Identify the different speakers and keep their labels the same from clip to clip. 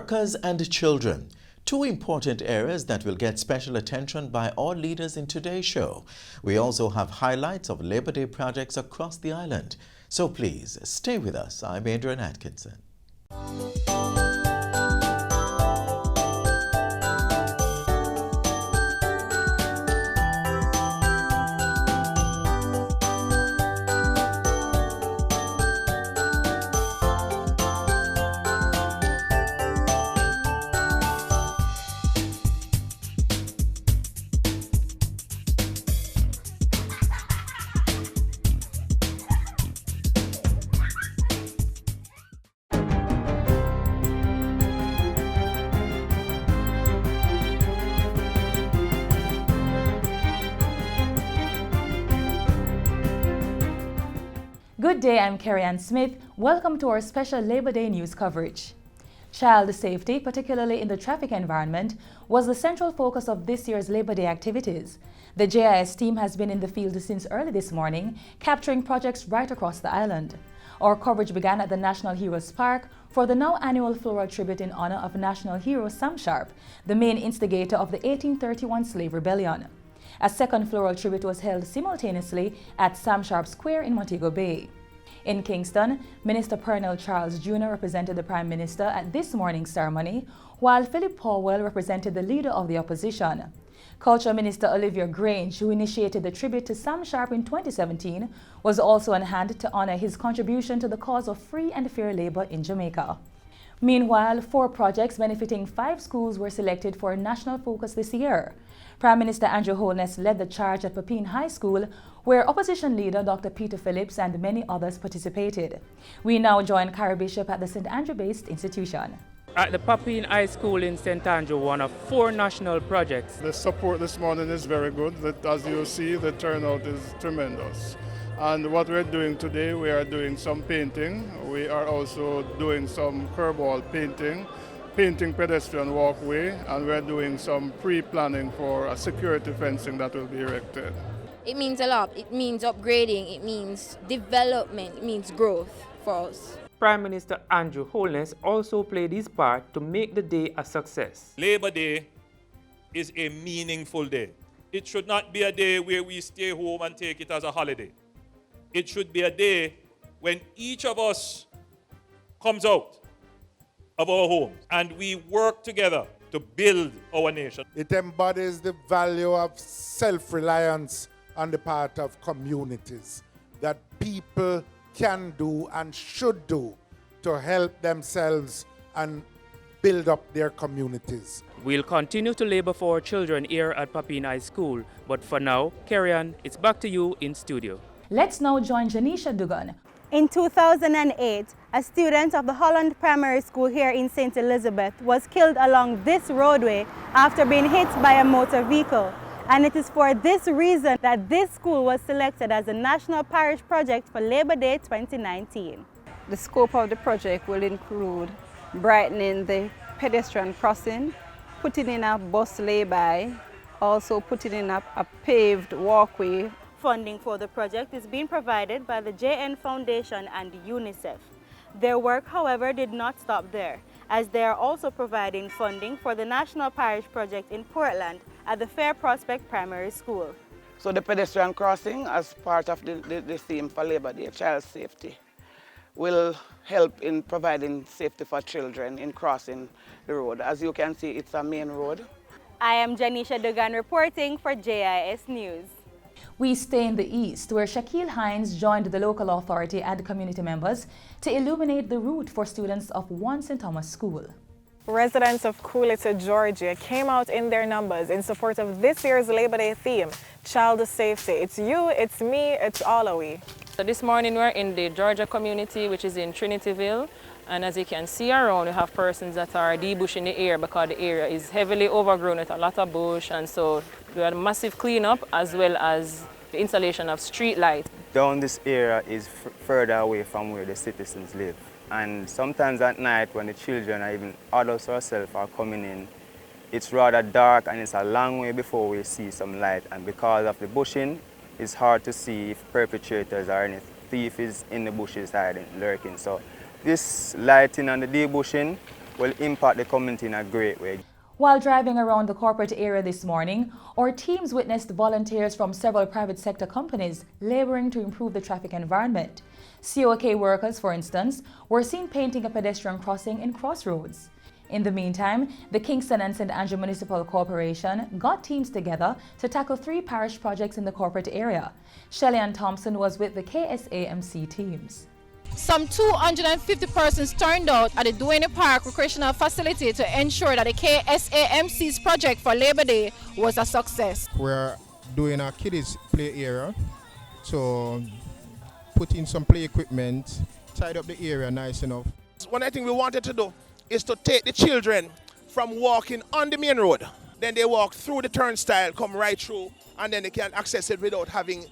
Speaker 1: Workers and children. Two important areas that will get special attention by all leaders in today's show. We also have highlights of Labor Day projects across the island. So please stay with us. I'm Adrian Atkinson.
Speaker 2: Good day, I'm Carrie-Ann Smith. Welcome to our special Labor Day news coverage. Child safety, particularly in the traffic environment, was the central focus of this year's Labor Day activities. The JIS team has been in the field since early this morning, capturing projects right across the island. Our coverage began at the National Heroes Park for the now annual floral tribute in honor of national hero Sam Sharp, the main instigator of the 1831 slave rebellion. A second floral tribute was held simultaneously at Sam Sharp Square in Montego Bay. In Kingston, Minister Pernell Charles Jr. represented the Prime Minister at this morning's ceremony, while Philip Powell represented the Leader of the Opposition. Culture Minister Olivia Grange, who initiated the tribute to Sam Sharp in 2017, was also on hand to honor his contribution to the cause of free and fair labor in Jamaica. Meanwhile, 4 projects benefiting 5 schools were selected for a national focus this year. Prime Minister Andrew Holness led the charge at Papine High School, where opposition leader Dr. Peter Phillips and many others participated. We now join Carrie Bishop at the St. Andrew-based institution.
Speaker 3: At the Papine High School in St. Andrew, one of 4 national projects.
Speaker 4: The support this morning is very good. As you see, the turnout is tremendous. And what we're doing today, we are doing some painting. We are also doing some curb wall painting pedestrian walkway, and we're doing some pre-planning for a security fencing that will be erected.
Speaker 5: It means a lot. It means upgrading, it means development, it means growth for us.
Speaker 3: Prime Minister Andrew Holness also played his part to make the day a success.
Speaker 6: Labor Day is a meaningful day. It should not be a day where we stay home and take it as a holiday. It should be a day when each of us comes out of our homes and we work together to build our nation.
Speaker 7: It embodies the value of self-reliance on the part of communities that people can do and should do to help themselves and build up their communities.
Speaker 3: We'll continue to labor for our children here at Papine High School, but for now, Carrie-Ann, it's back to you in studio.
Speaker 2: Let's now join Janisha Dugan.
Speaker 8: In 2008, a student of the Holland Primary School here in St. Elizabeth was killed along this roadway after being hit by a motor vehicle. And it is for this reason that this school was selected as a national parish project for Labor Day 2019.
Speaker 9: The scope of the project will include brightening the pedestrian crossing, putting in a bus lay-by, also putting in a paved walkway.
Speaker 8: Funding for the project is being provided by the JN Foundation and UNICEF. Their work, however, did not stop there, as they are also providing funding for the National Parish Project in Portland at the Fair Prospect Primary School.
Speaker 10: So the pedestrian crossing, as part of the theme for Labor Day, child safety, will help in providing safety for children in crossing the road. As you can see, it's a main road.
Speaker 8: I am Janisha Dugan reporting for JIS News.
Speaker 2: We stay in the east, where Shaquille Hines joined the local authority and community members to illuminate the route for students of 1 St. Thomas School.
Speaker 11: Residents of Coolita, Georgia came out in their numbers in support of this year's Labor Day theme, Child Safety. It's you, it's me, it's all of we.
Speaker 12: So this morning we're in the Georgia community, which is in Trinityville. And as you can see around, we have persons that are debushing the area because the area is heavily overgrown with a lot of bush. And so we had a massive cleanup as well as the installation of street lights.
Speaker 13: Down this area is further away from where the citizens live. And sometimes at night when the children or even adults ourselves are coming in, it's rather dark and it's a long way before we see some light. And because of the bushing, it's hard to see if perpetrators or any thief is in the bushes hiding, lurking. So this lighting and the debushing will impact the community in a great way.
Speaker 2: While driving around the corporate area this morning, our teams witnessed volunteers from several private sector companies laboring to improve the traffic environment. COK workers, for instance, were seen painting a pedestrian crossing in Crossroads. In the meantime, the Kingston and St. Andrew Municipal Corporation got teams together to tackle 3 parish projects in the corporate area. Shelley Ann Thompson was with the KSAMC teams.
Speaker 14: Some 250 persons turned out at the Duane Park Recreational Facility to ensure that the KSAMC's project for Labor Day was a success.
Speaker 15: We're doing a kiddies play area, so put in some play equipment, tied up the area nice enough.
Speaker 16: One thing we wanted to do is to take the children from walking on the main road. Then they walk through the turnstile, come right through, and then they can access it without having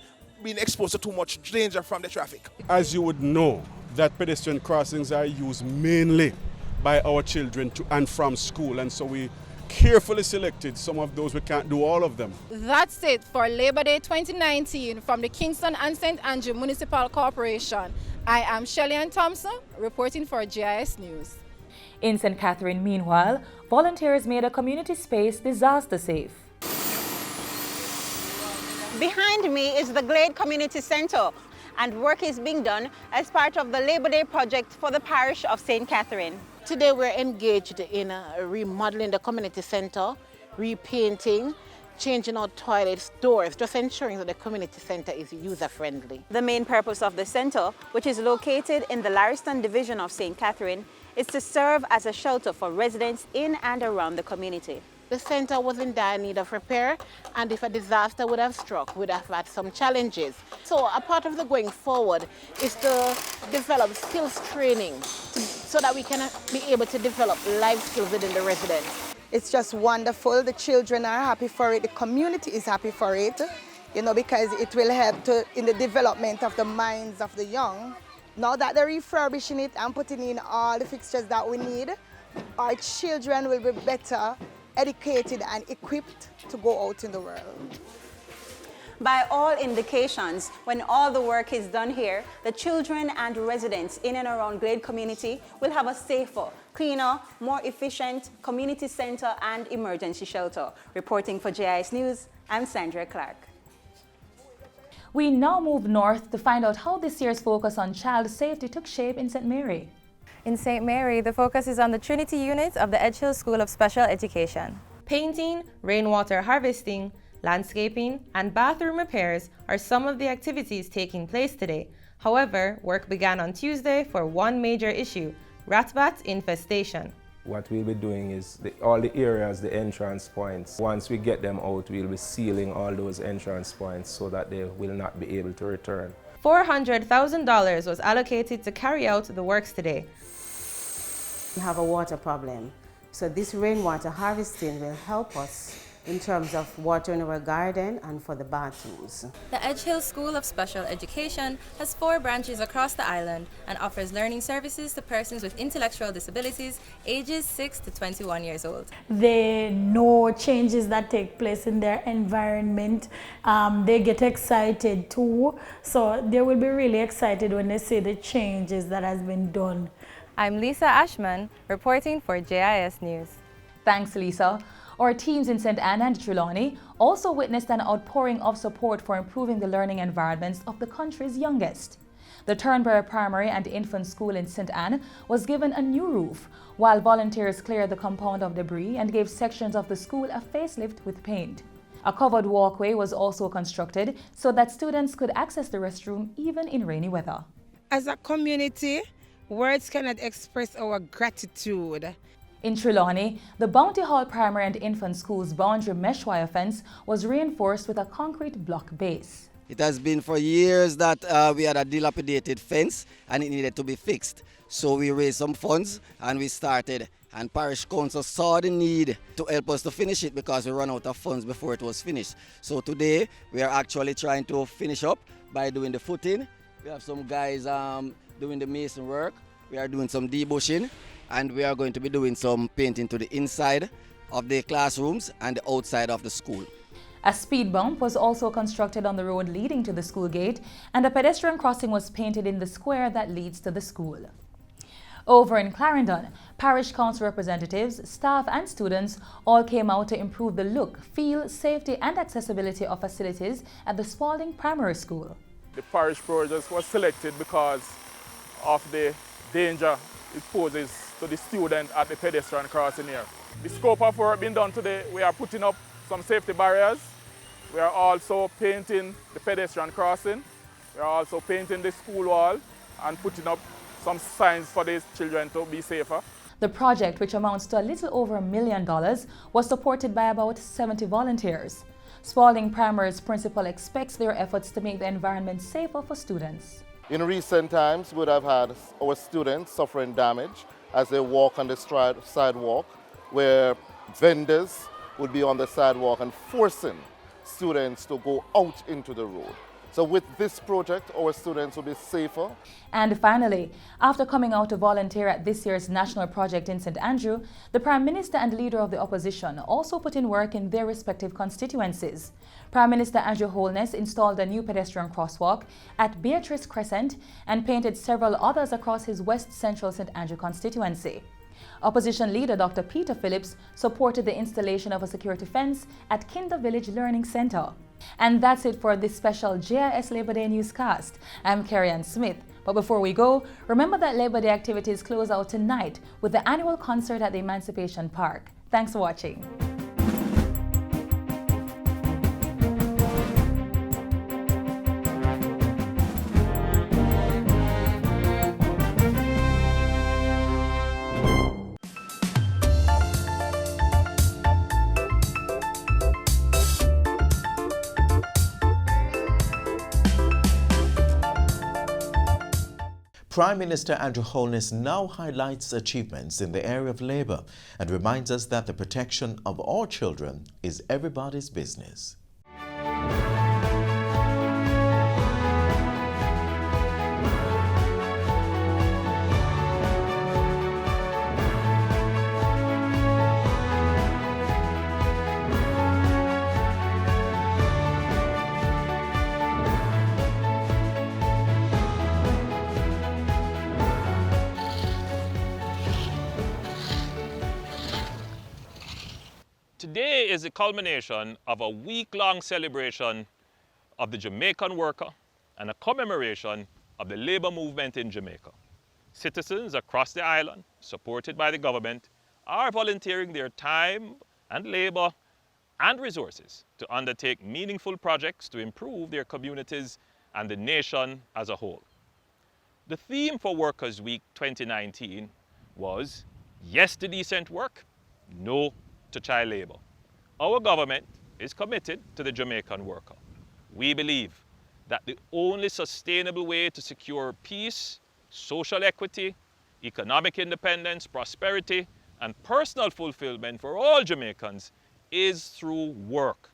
Speaker 16: been exposed to too much danger from the traffic.
Speaker 17: As you would know, that pedestrian crossings are used mainly by our children to and from school, and so we carefully selected some of those. We can't do all of them.
Speaker 14: That's it for Labor Day 2019 from the Kingston and St. Andrew Municipal Corporation. I am Shelley Ann Thompson, reporting for GIS News.
Speaker 2: In St. Catherine, meanwhile, volunteers made a community space disaster safe.
Speaker 18: Behind me is the Glade Community Centre, and work is being done as part of the Labor Day project for the parish of St. Catherine.
Speaker 19: Today we're engaged in remodeling the community centre, repainting, changing out toilets, doors, just ensuring that the community centre is user-friendly.
Speaker 18: The main purpose of the centre, which is located in the Lariston division of St. Catherine, is to serve as a shelter for residents in and around the community.
Speaker 19: The centre was in dire need of repair, and if a disaster would have struck, we'd have had some challenges. So a part of the going forward is to develop skills training so that we can be able to develop life skills within the residents.
Speaker 20: It's just wonderful. The children are happy for it. The community is happy for it, because it will help in the development of the minds of the young. Now that they're refurbishing it and putting in all the fixtures that we need, our children will be better educated and equipped to go out in the world.
Speaker 18: By all indications, when all the work is done here, the children and residents in and around Glade community will have a safer, cleaner, more efficient community centre and emergency shelter. Reporting for GIS News, I'm Sandra Clark.
Speaker 2: We now move north to find out how this year's focus on child safety took shape in St. Mary.
Speaker 21: In St. Mary, the focus is on the Trinity unit of the Edgehill School of Special Education. Painting, rainwater harvesting, landscaping, and bathroom repairs are some of the activities taking place today. However, work began on Tuesday for one major issue, rat-bat infestation.
Speaker 22: What we'll be doing is all the areas, the entrance points, once we get them out, we'll be sealing all those entrance points so that they will not be able to return.
Speaker 21: $400,000 was allocated to carry out the works today.
Speaker 23: We have a water problem, so this rainwater harvesting will help us in terms of watering our garden and for the bathrooms.
Speaker 21: The Edgehill School of Special Education has 4 branches across the island and offers learning services to persons with intellectual disabilities ages 6 to 21 years old.
Speaker 24: They know changes that take place in their environment. They get excited too, so they will be really excited when they see the changes that has been done.
Speaker 21: I'm Lisa Ashman, reporting for GIS News.
Speaker 2: Thanks, Lisa. Our teams in St. Anne and Trelawney also witnessed an outpouring of support for improving the learning environments of the country's youngest. The Turnberry Primary and Infant School in St. Anne was given a new roof, while volunteers cleared the compound of debris and gave sections of the school a facelift with paint. A covered walkway was also constructed so that students could access the restroom even in rainy weather.
Speaker 25: As a community, words cannot express our gratitude.
Speaker 2: In Trelawney, the Bounty Hall Primary and Infant School's boundary mesh wire fence was reinforced with a concrete block base.
Speaker 26: It has been for years that we had a dilapidated fence and it needed to be fixed. So we raised some funds and we started, and Parish Council saw the need to help us to finish it because we ran out of funds before it was finished. So today we are actually trying to finish up by doing the footing. We have some guys doing the mason work. We are doing some debushing. And we are going to be doing some painting to the inside of the classrooms and the outside of the school.
Speaker 2: A speed bump was also constructed on the road leading to the school gate, and a pedestrian crossing was painted in the square that leads to the school. Over in Clarendon, parish council representatives, staff and students all came out to improve the look, feel, safety and accessibility of facilities at the Spalding Primary School.
Speaker 1: The parish project was selected because of the danger it poses to the student at the pedestrian crossing here. The scope of work being done today, we are putting up some safety barriers. We are also painting the pedestrian crossing. We are also painting the school wall and putting up some signs for these children to be safer.
Speaker 2: The project, which amounts to a little over $1 million, was supported by about 70 volunteers. Spalding Primary's principal expects their efforts to make the environment safer for students.
Speaker 3: In recent times, we would have had our students suffering damage as they walk on the sidewalk, where vendors would be on the sidewalk and forcing students to go out into the road. So with this project, our students will be safer.
Speaker 2: And finally, after coming out to volunteer at this year's national project in St. Andrew, the Prime Minister and Leader of the Opposition also put in work in their respective constituencies. Prime Minister Andrew Holness installed a new pedestrian crosswalk at Beatrice Crescent and painted several others across his West Central St. Andrew constituency. Opposition leader Dr. Peter Phillips supported the installation of a security fence at Kinder Village Learning Centre. And that's it for this special JIS Labor Day newscast. I'm Carrie-Ann Smith. But before we go, remember that Labor Day activities close out tonight with the annual concert at the Emancipation Park. Thanks for watching.
Speaker 4: Prime Minister Andrew Holness now highlights achievements in the area of labor and reminds us that the protection of all children is everybody's business.
Speaker 5: Today is the culmination of a week-long celebration of the Jamaican worker and a commemoration of the labor movement in Jamaica. Citizens across the island, supported by the government, are volunteering their time and labor and resources to undertake meaningful projects to improve their communities and the nation as a whole. The theme for Workers' Week 2019 was Yes to Decent Work, No to Child Labor. Our government is committed to the Jamaican worker. We believe that the only sustainable way to secure peace, social equity, economic independence, prosperity, and personal fulfillment for all Jamaicans is through work,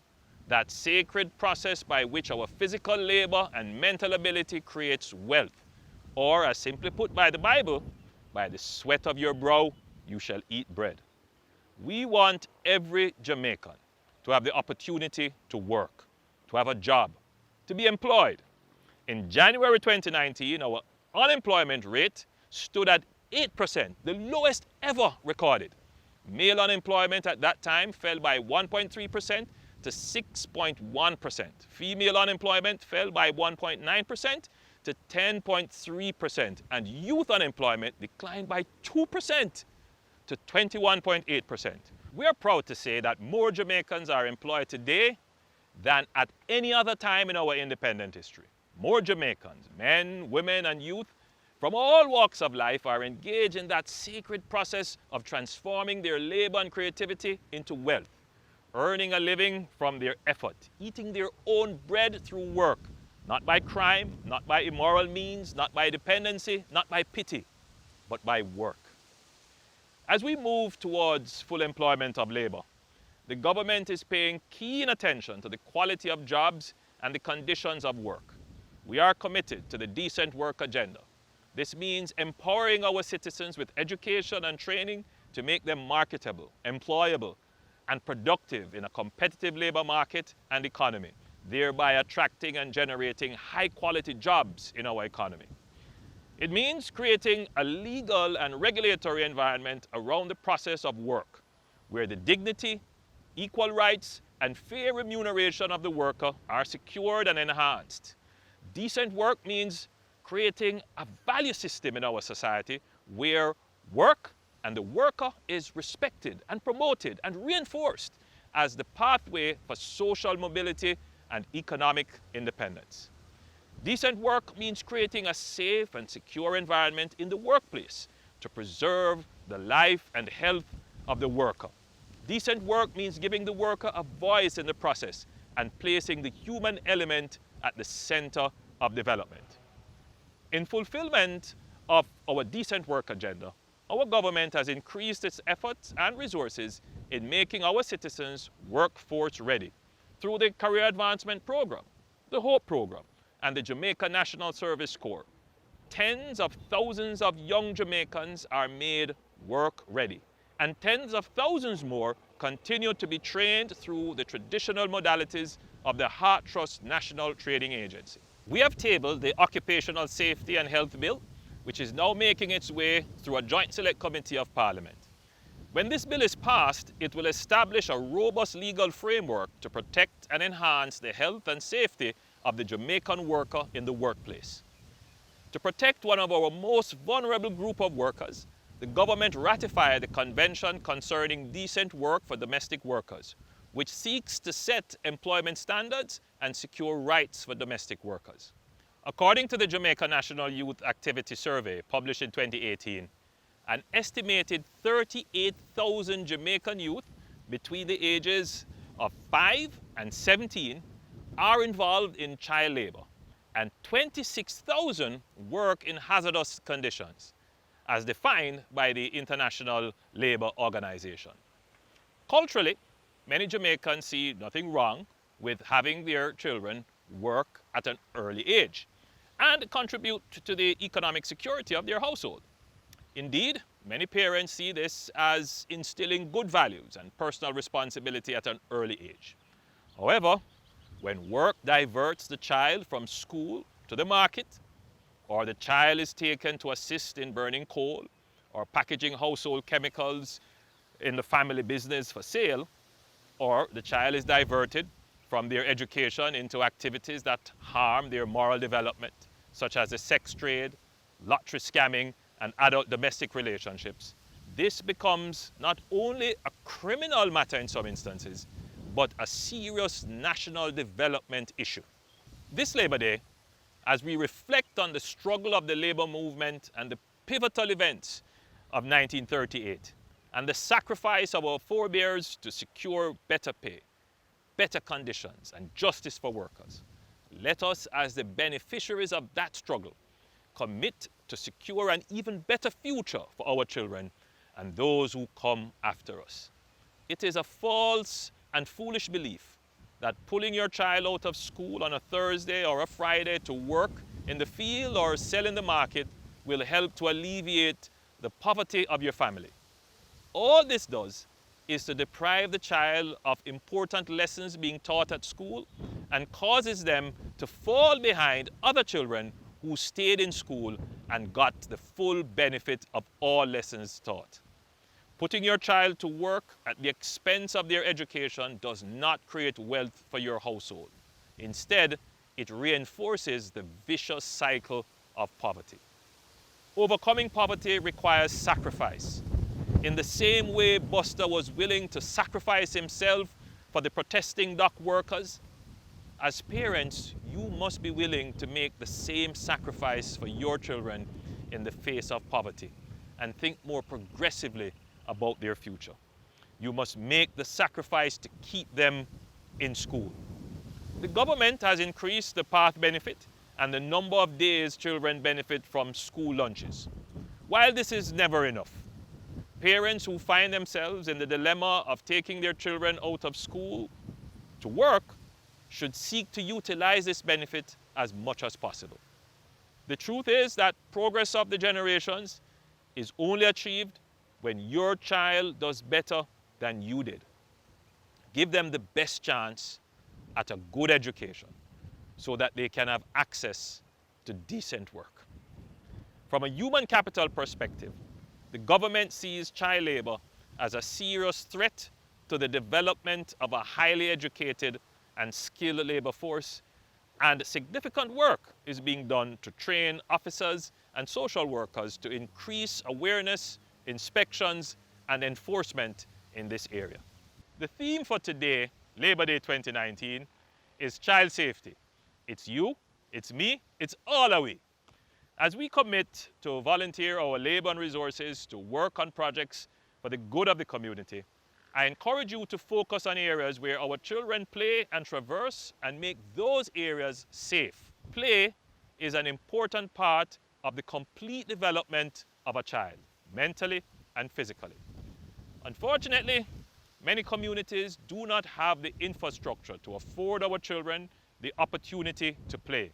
Speaker 5: that sacred process by which our physical labor and mental ability creates wealth, or as simply put by the Bible, by the sweat of your brow you shall eat bread. We want every Jamaican to have the opportunity to work, to have a job, to be employed. In January 2019, our unemployment rate stood at 8%, the lowest ever recorded. Male unemployment at that time fell by 1.3% to 6.1%. Female unemployment fell by 1.9% to 10.3%. And youth unemployment declined by 2% to 21.8%. We are proud to say that more Jamaicans are employed today than at any other time in our independent history. More Jamaicans, men, women, and youth from all walks of life are engaged in that sacred process of transforming their labor and creativity into wealth, earning a living from their effort, eating their own bread through work, not by crime, not by immoral means, not by dependency, not by pity, but by work. As we move towards full employment of labor, the government is paying keen attention to the quality of jobs and the conditions of work. We are committed to the decent work agenda. This means empowering our citizens with education and training to make them marketable, employable, and productive in a competitive labor market and economy, thereby attracting and generating high-quality jobs in our economy. It means creating a legal and regulatory environment around the process of work, where the dignity, equal rights, and fair remuneration of the worker are secured and enhanced. Decent work means creating a value system in our society where work and the worker is respected and promoted and reinforced as the pathway for social mobility and economic independence. Decent work means creating a safe and secure environment in the workplace to preserve the life and health of the worker. Decent work means giving the worker a voice in the process and placing the human element at the center of development. In fulfillment of our decent work agenda, our government has increased its efforts and resources in making our citizens workforce ready through the Career Advancement Program, the HOPE Program, and the Jamaica National Service Corps. Tens of thousands of young Jamaicans are made work ready, and tens of thousands more continue to be trained through the traditional modalities of the Heart Trust National Training Agency. We have tabled the Occupational Safety and Health Bill, which is now making its way through a Joint Select Committee of Parliament. When this bill is passed, it will establish a robust legal framework to protect and enhance the health and safety of the Jamaican worker in the workplace. To protect one of our most vulnerable group of workers, the government ratified the Convention Concerning Decent Work for Domestic Workers, which seeks to set employment standards and secure rights for domestic workers. According to the Jamaica National Youth Activity Survey published in 2018, an estimated 38,000 Jamaican youth between the ages of 5 and 17 are involved in child labor, and 26,000 work in hazardous conditions, as defined by the International Labour Organization. Culturally, many Jamaicans see nothing wrong with having their children work at an early age and contribute to the economic security of their household. Indeed, many parents see this as instilling good values and personal responsibility at an early age. However, when work diverts the child from school to the market, or the child is taken to assist in burning coal or packaging household chemicals in the family business for sale, or the child is diverted from their education into activities that harm their moral development, such as the sex trade, lottery scamming, and adult domestic relationships, this becomes not only a criminal matter in some instances, but a serious national development issue. This Labor Day, as we reflect on the struggle of the labor movement and the pivotal events of 1938, and the sacrifice of our forebears to secure better pay, better conditions, and justice for workers, let us, as the beneficiaries of that struggle, commit to secure an even better future for our children and those who come after us. It is a false and foolish belief that pulling your child out of school on a Thursday or a Friday to work in the field or sell in the market will help to alleviate the poverty of your family. All this does is to deprive the child of important lessons being taught at school and causes them to fall behind other children who stayed in school and got the full benefit of all lessons taught. Putting your child to work at the expense of their education does not create wealth for your household. Instead, it reinforces the vicious cycle of poverty. Overcoming poverty requires sacrifice. In the same way Buster was willing to sacrifice himself for the protesting dock workers, as parents, you must be willing to make the same sacrifice for your children in the face of poverty and think more progressively about their future. You must make the sacrifice to keep them in school. The government has increased the PATH benefit and the number of days children benefit from school lunches. While this is never enough, parents who find themselves in the dilemma of taking their children out of school to work should seek to utilize this benefit as much as possible. The truth is that progress of the generations is only achieved when your child does better than you did. Give them the best chance at a good education so that they can have access to decent work. From a human capital perspective, the government sees child labor as a serious threat to the development of a highly educated and skilled labor force, and significant work is being done to train officers and social workers to increase awareness, inspections, and enforcement in this area. The theme for today, Labor Day 2019, is child safety. It's you, it's me, it's all of we. As we commit to volunteer our labor and resources to work on projects for the good of the community, I encourage you to focus on areas where our children play and traverse and make those areas safe. Play is an important part of the complete development of a child, mentally and physically. Unfortunately, many communities do not have the infrastructure to afford our children the opportunity to play.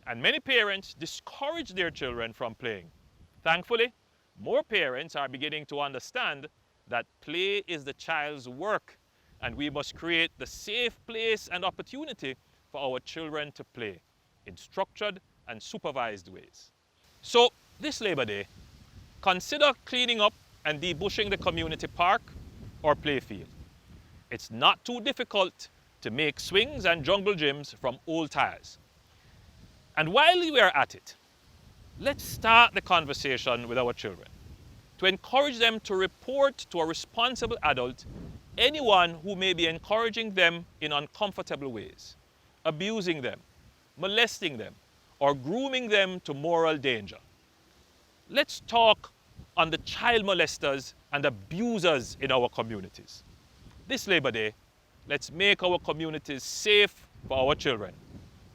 Speaker 5: And many parents discourage their children from playing. Thankfully, more parents are beginning to understand that play is the child's work, and we must create the safe place and opportunity for our children to play in structured and supervised ways. So this Labor Day, consider cleaning up and debushing the community park or playfield. It's not too difficult to make swings and jungle gyms from old tires. And while we are at it, let's start the conversation with our children to encourage them to report to a responsible adult anyone who may be encouraging them in uncomfortable ways, abusing them, molesting them, or grooming them to moral danger. Let's talk on the child molesters and abusers in our communities. This Labor Day, let's make our communities safe for our children.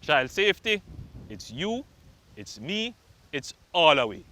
Speaker 5: Child safety, it's you, it's me, it's all of we.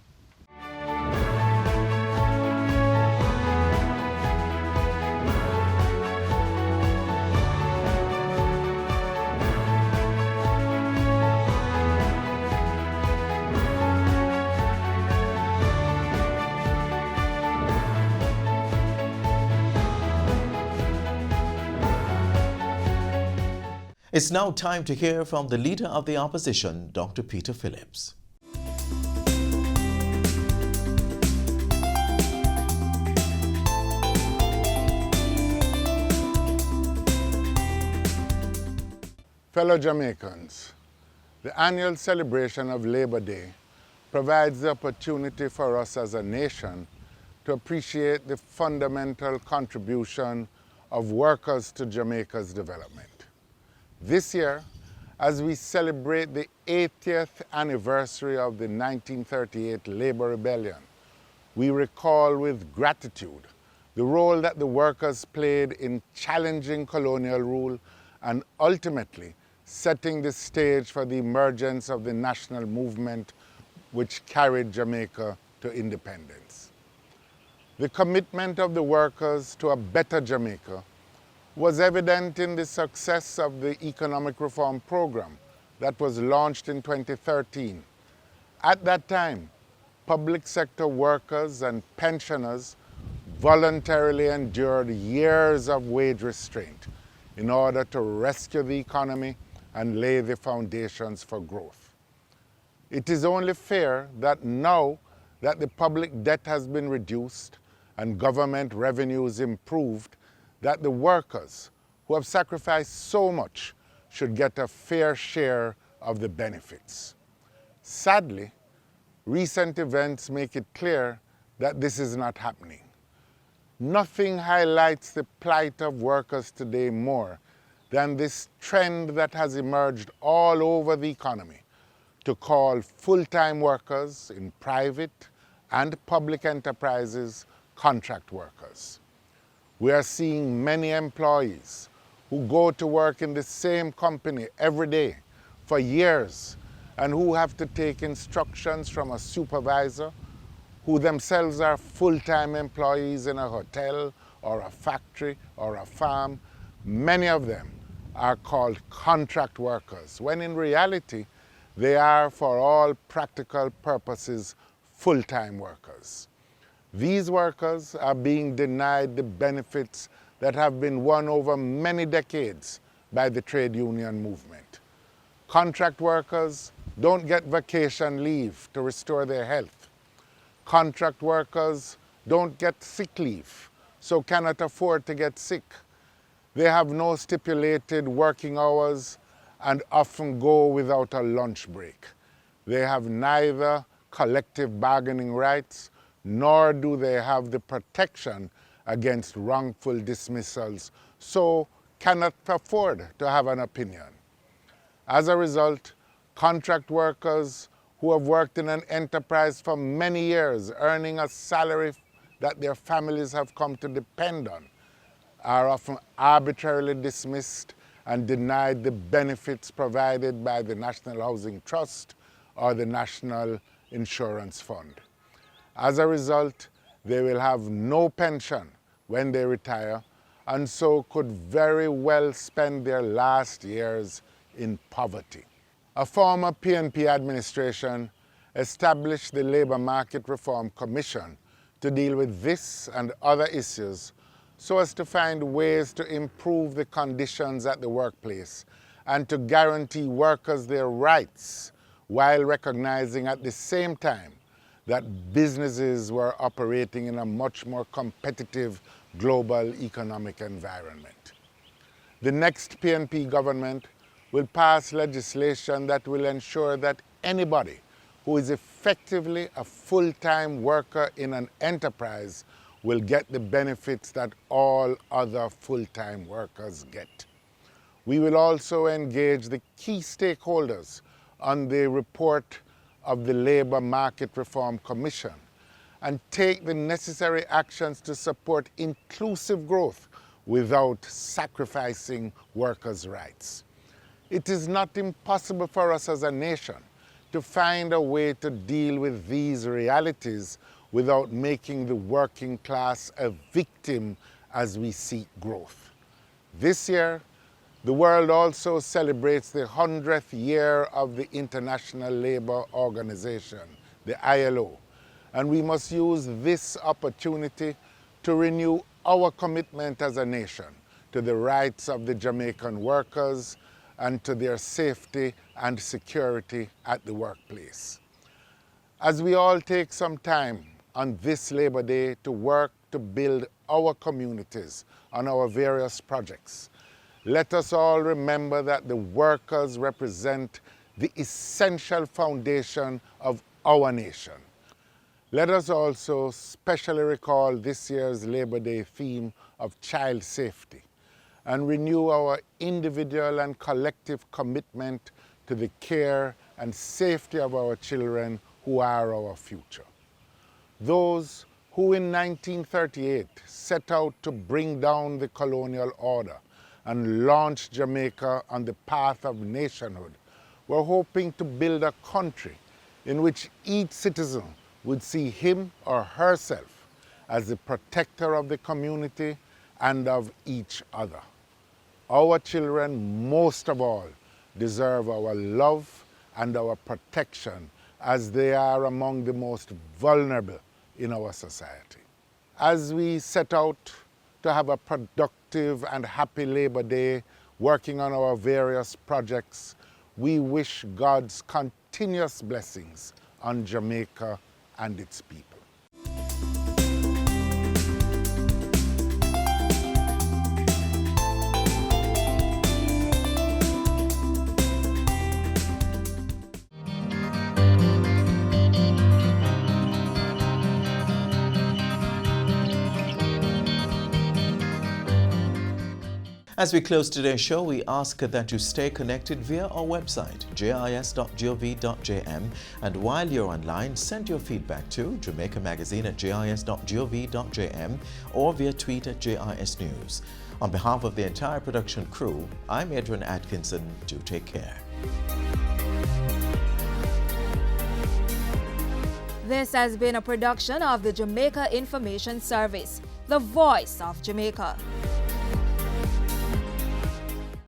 Speaker 4: It's now time to hear from the Leader of the Opposition, Dr. Peter Phillips.
Speaker 6: Fellow Jamaicans, the annual celebration of Labor Day provides the opportunity for us as a nation to appreciate the fundamental contribution of workers to Jamaica's development. This year, as we celebrate the 80th anniversary of the 1938 Labor Rebellion, we recall with gratitude the role that the workers played in challenging colonial rule and ultimately setting the stage for the emergence of the national movement which carried Jamaica to independence. The commitment of the workers to a better Jamaica was evident in the success of the economic reform program that was launched in 2013. At that time, public sector workers and pensioners voluntarily endured years of wage restraint in order to rescue the economy and lay the foundations for growth. It is only fair that now that the public debt has been reduced and government revenues improved, that the workers who have sacrificed so much should get a fair share of the benefits. Sadly, recent events make it clear that this is not happening. Nothing highlights the plight of workers today more than this trend that has emerged all over the economy to call full-time workers in private and public enterprises contract workers. We are seeing many employees who go to work in the same company every day for years and who have to take instructions from a supervisor who themselves are full-time employees in a hotel or a factory or a farm. Many of them are called contract workers, when in reality they are, for all practical purposes, full-time workers. These workers are being denied the benefits that have been won over many decades by the trade union movement. Contract workers don't get vacation leave to restore their health. Contract workers don't get sick leave, so cannot afford to get sick. They have no stipulated working hours and often go without a lunch break. They have neither collective bargaining rights, nor do they have the protection against wrongful dismissals, so cannot afford to have an opinion. As a result, contract workers who have worked in an enterprise for many years, earning a salary that their families have come to depend on, are often arbitrarily dismissed and denied the benefits provided by the National Housing Trust or the National Insurance Fund. As a result, they will have no pension when they retire, and so could very well spend their last years in poverty. A former PNP administration established the Labour Market Reform Commission to deal with this and other issues so as to find ways to improve the conditions at the workplace and to guarantee workers their rights while recognizing at the same time that businesses were operating in a much more competitive global economic environment. The next PNP government will pass legislation that will ensure that anybody who is effectively a full-time worker in an enterprise will get the benefits that all other full-time workers get. We will also engage the key stakeholders on the report of the Labour Market Reform Commission and take the necessary actions to support inclusive growth without sacrificing workers' rights. It is not impossible for us as a nation to find a way to deal with these realities without making the working class a victim as we seek growth. This year, the world also celebrates the 100th year of the International Labour Organization, the ILO, and we must use this opportunity to renew our commitment as a nation to the rights of the Jamaican workers and to their safety and security at the workplace. As we all take some time on this Labor Day to work to build our communities on our various projects, let us all remember that the workers represent the essential foundation of our nation. Let us also specially recall this year's Labor Day theme of child safety and renew our individual and collective commitment to the care and safety of our children who are our future. Those who in 1938 set out to bring down the colonial order and launch Jamaica on the path of nationhood were hoping to build a country in which each citizen would see him or herself as the protector of the community and of each other. Our children, most of all, deserve our love and our protection as they are among the most vulnerable in our society. As we set out to have a productive and happy Labor Day working on our various projects, we wish God's continuous blessings on Jamaica and its people.
Speaker 4: As we close today's show, we ask that you stay connected via our website, jis.gov.jm, and while you're online, send your feedback to Jamaica Magazine at jis.gov.jm or via tweet at JIS News. On behalf of the entire production crew, I'm Adrian Atkinson. Do take care.
Speaker 7: This has been a production of the Jamaica Information Service, the voice of Jamaica.